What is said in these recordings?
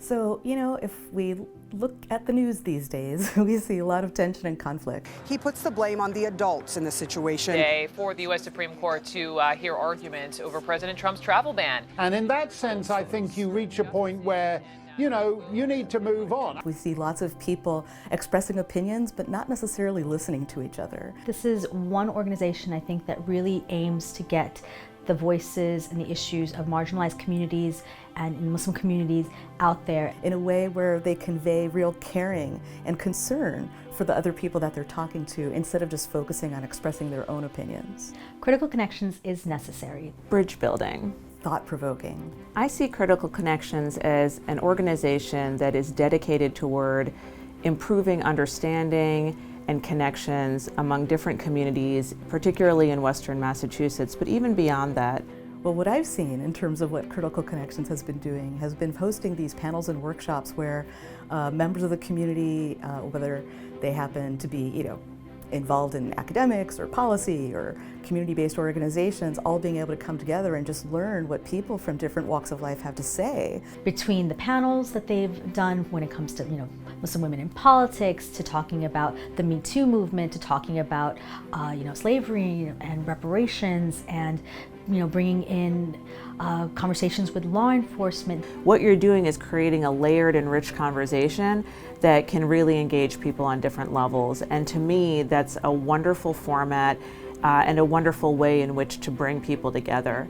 So, if we look at the news these days, we see a lot of tension and conflict. He puts the blame on the adults in the situation. Today for the U.S. Supreme Court to hear arguments over President Trump's travel ban. And in that sense, I think you reach a point where, you need to move on. We see lots of people expressing opinions, but not necessarily listening to each other. This is one organization, I think, that really aims to get the voices and the issues of marginalized communities and Muslim communities out there in a way where they convey real caring and concern for the other people that they're talking to, instead of just focusing on expressing their own opinions. Critical Connections is necessary. Bridge building. Thought-provoking. I see Critical Connections as an organization that is dedicated toward improving understanding and connections among different communities, particularly in Western Massachusetts, but even beyond that. Well, what I've seen in terms of what Critical Connections has been doing has been hosting these panels and workshops where members of the community, whether they happen to be, involved in academics or policy or community-based organizations, all being able to come together and just learn what people from different walks of life have to say. Between the panels that they've done when it comes to, Muslim women in politics, to talking about the Me Too movement, to talking about, slavery and reparations, and, bringing in conversations with law enforcement. What you're doing is creating a layered and rich conversation that can really engage people on different levels. And to me, that's a wonderful format and a wonderful way in which to bring people together.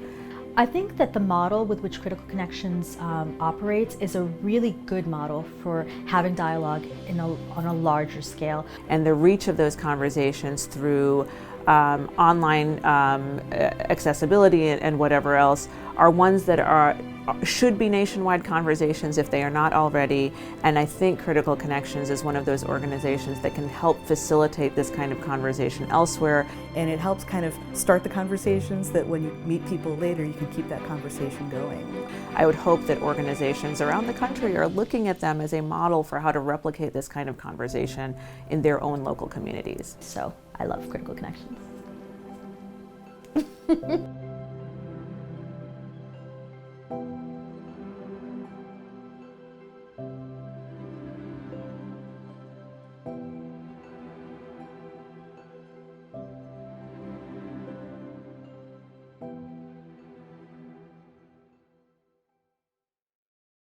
I think that the model with which Critical Connections operates is a really good model for having dialogue on a larger scale. And the reach of those conversations through online accessibility and whatever else are ones that should be nationwide conversations if they are not already. And I think Critical Connections is one of those organizations that can help facilitate this kind of conversation elsewhere. And it helps kind of start the conversations that when you meet people later, you can keep that conversation going. I would hope that organizations around the country are looking at them as a model for how to replicate this kind of conversation in their own local communities. So I love Critical Connections.